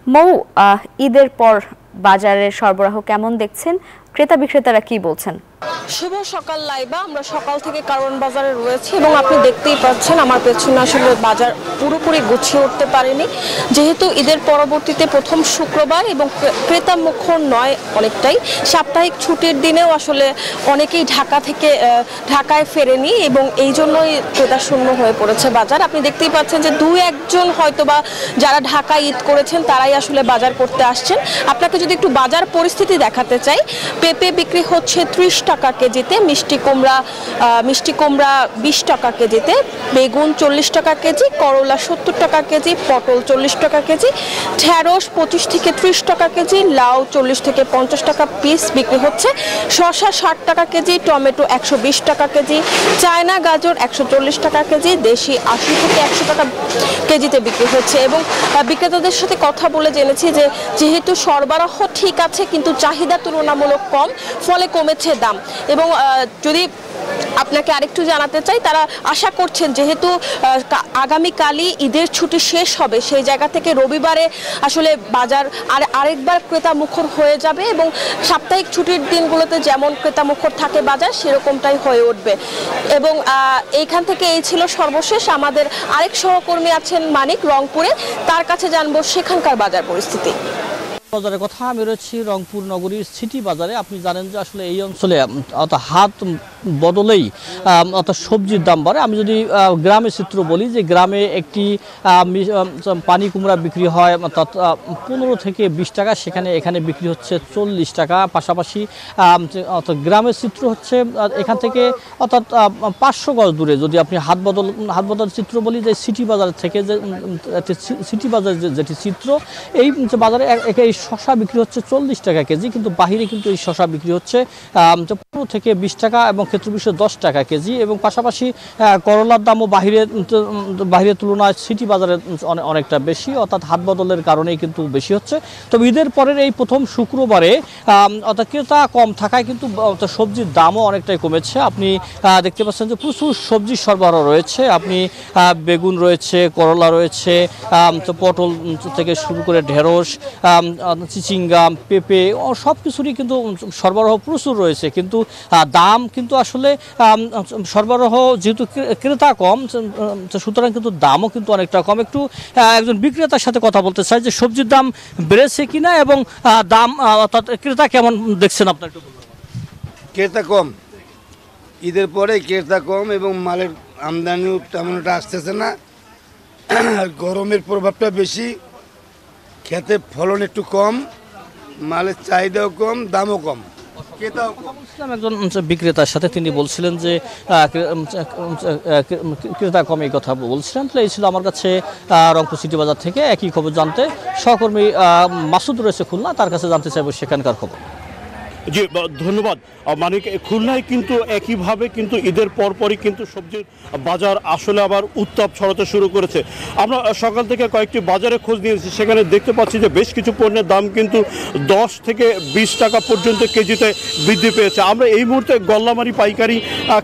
মৌ, ঈদের পর বাজারের সরবরাহ কেমন দেখছেন? ক্রেতা বিক্রেতারা কি বলছেন? শুভ সকাল লাইবা। আমরা সকাল থেকে কারণ বাজারে রয়েছি এবং আপনি দেখতেই পাচ্ছেন আমার পেছনে আসলে বাজার পুরোপুরি গুছিয়ে উঠতে পারেনি, যেহেতু ঈদের পরবর্তীতে প্রথম শুক্রবার এবং ক্রেতা মুখর নয় অনেকটাই। সাপ্তাহিক ছুটির দিনেও আসলে অনেকেই ঢাকায় ফেরেনি এবং এই জন্যই ক্রেতা শূন্য হয়ে পড়েছে বাজার। আপনি দেখতেই পাচ্ছেন যে দুই একজন হয়তোবা যারা ঢাকায় ঈদ করেছেন তারাই আসলে বাজার করতে আসছেন। আপনাকে যদি একটু বাজার পরিস্থিতি দেখাতে চাই, পেঁপে বিক্রি হচ্ছে 30 টাকা কেজিতে, মিষ্টি কুমড়া 20 টাকা কেজিতে, বেগুন 40 টাকা কেজি, করলা 70 টাকা কেজি, পটল 40 টাকা কেজি, ঢেঁড়স 25 থেকে 30 টাকা কেজি, লাউ 40 থেকে 50 টাকা পিস বিক্রি হচ্ছে, শসা 60 টাকা কেজি, টমেটো 120 টাকা কেজি, চায়না গাজর 140 টাকা কেজি, দেশি 80 থেকে 100 টাকা কেজিতে বিক্রি হচ্ছে। এবং বিক্রেতাদের সাথে কথা বলে জেনেছি যে যেহেতু সরবরাহ ঠিক আছে কিন্তু চাহিদা তুলনামূলক কম, ফলে কমেছে দাম। এবং যদি আপনাকে আরেকটু জানাতে চাই, তারা আশা করছেন যেহেতু আগামীকালই ঈদের ছুটি শেষ হবে, সেই জায়গা থেকে রবিবারে আসলে বাজার আরেকবার ক্রেতা মুখর হয়ে যাবে এবং সাপ্তাহিক ছুটির দিনগুলোতে যেমন ক্রেতা মুখর থাকে বাজার সেরকমটাই হয়ে উঠবে। এবং এইখান থেকে এই ছিল সর্বশেষ। আমাদের আরেক সহকর্মী আছেন মানিক রংপুরে, তার কাছে জানবো সেখানকার বাজার পরিস্থিতি। বাজারের কথা আমি রয়েছি রংপুর নগরীর সিটি বাজারে। আপনি জানেন যে আসলে এই অঞ্চলে হাত বদলেই সবজির দাম বাড়ে। আমি যদি গ্রামের চিত্র বলি, যে গ্রামে একটি পানি কুমড়া বিক্রি হয় অর্থাৎ 15 থেকে 20 টাকা, এখানে বিক্রি হচ্ছে 40 টাকা। পাশাপাশি গ্রামের চিত্র হচ্ছে এখান থেকে অর্থাৎ 500 গজ দূরে যদি আপনি হাত বদল চিত্র বলি, যে সিটি বাজার থেকে সিটি বাজার যেটি চিত্র, এই বাজারে এই শসা বিক্রি হচ্ছে 40 টাকা কেজি, কিন্তু বাহিরে কিন্তু এই শসা বিক্রি হচ্ছে 15 থেকে 20 টাকা এবং ক্ষেত্র বিশেষে 10 টাকা কেজি। এবং পাশাপাশি করলার দামও বাহিরের তুলনায় সিটি বাজারে অনেকটা বেশি, অর্থাৎ হাত বদলের কারণেই কিন্তু বেশি হচ্ছে। তবে ঈদের পরের এই প্রথম শুক্রবারে অর্থাৎ ক্রেতা কম থাকায় কিন্তু সবজির দামও অনেকটাই কমেছে। আপনি দেখতে পাচ্ছেন যে প্রচুর সবজির সরবরাহ রয়েছে। আপনি বেগুন রয়েছে, করলা রয়েছে, পটল থেকে শুরু করে ঢেঁড়স, চিচিঙ্গা, পেঁপে সব কিছুরই কিন্তু সরবরাহ প্রচুর রয়েছে, কিন্তু দাম কিন্তু আসলে সরবরাহ যেহেতু ক্রেতা কম, সুতরাং কিন্তু দামও কিন্তু অনেকটা কম। একটু একজন বিক্রেতার সাথে কথা বলতে চাই যে সবজির দাম বেড়েছে কিনা এবং দাম অর্থাৎ ক্রেতা কেমন দেখছেন আপনার? একটু ক্রেতা কম, ঈদের পরে ক্রেতা কম এবং মালের আমদানিও তেমন একটা আসতেছে না। গরমের প্রভাবটা বেশি, খেতে ফলন একটু কম, মালের চাহিদাও কম, দামও কম, ক্রেতাও কম। একজন বিক্রেতার সাথে তিনি বলছিলেন যে ক্রেতা কম, এই কথা বলছিলেন। তো এই ছিল আমার কাছে রংপুর সিটি বাজার থেকে একই খবর জানতে সহকর্মী মাসুদ রয়েছে খুলনা, তার কাছে জানতে চাইব সেখানকার খবর। জি ধন্যবাদ। মানে খুলনায় কিন্তু একইভাবে কিন্তু ঈদের পরপরই কিন্তু সবজির বাজার আসলে আবার উত্তাপ ছড়াতে শুরু করেছে। আমরা সকাল থেকে কয়েকটি বাজারে খোঁজ নিয়েছি, সেখানে দেখতে পাচ্ছি যে বেশ কিছু পণ্যের দাম কিন্তু 10 থেকে 20 টাকা পর্যন্ত কেজিতে বৃদ্ধি পেয়েছে। আমরা এই মুহূর্তে গল্লামারি পাইকারি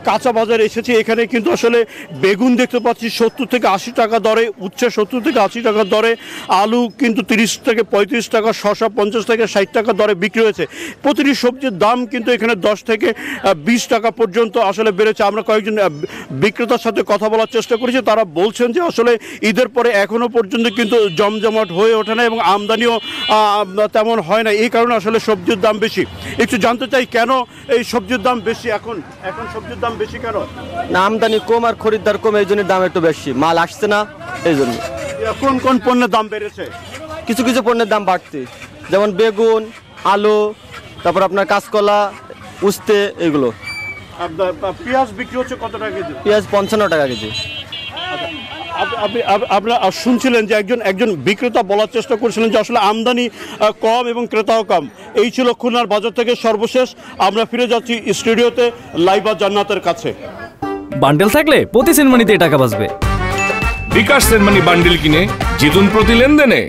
কাঁচা বাজারে এসেছি। এখানে কিন্তু আসলে বেগুন দেখতে পাচ্ছি 70 থেকে 80 টাকা দরে, উচ্ছে 70 থেকে 80 টাকা দরে, আলু কিন্তু 30 থেকে 35 টাকা, শসা 50 থেকে 60 টাকা দরে বিক্রি হয়েছে। প্রতিটি সবজির দাম কিন্তু এখানে 10 থেকে 20 টাকা পর্যন্ত আসলে বেড়েছে। আমরা কয়েকজন বিক্রেতার সাথে কথা বলার চেষ্টা করেছি, তারা বলছেন যে আসলে ঈদের পরে এখনো পর্যন্ত কিন্তু জমজমাট হয়ে ওঠে না এবং আমদানিও তেমন হয় না, এই কারণে আসলে সবজির দাম বেশি। একটু জানতে চাই কেন এই সবজির দাম বেশি? এখন সবজির দাম বেশি কেন? না, আমদানি কম আর খরিদ্দার কম, এই জন্য দাম একটু বেশি, মাল আসছে না এই জন্য। কোন কোন পণ্যের দাম বেড়েছে? কিছু কিছু পণ্যের দাম বাড়ছে, যেমন বেগুন, আলু, তারপর আপনার কাঁচকলা, উস্তে, এগুলো। পেঁয়াজ বিক্রি হচ্ছে কত টাকা কেজি? পেঁয়াজ 55 টাকা কেজি। আপনারা শুনছিলেন যে একজন বিক্রেতা বলার চেষ্টা করছিলেন যে আসলে আমদানি কম এবং ক্রেতাও কম। এই ছিল খুলনার বাজার থেকে সর্বশেষ। আমরা ফিরে যাচ্ছি স্টুডিওতে লাইবা জান্নাতের কাছে। বান্ডেল থাকলে প্রতি সেনমানিতে টাকা বাঁচবে। বিকাশ সেনমানি বান্ডেল কিনে জিতুন প্রতি লেনদেনে।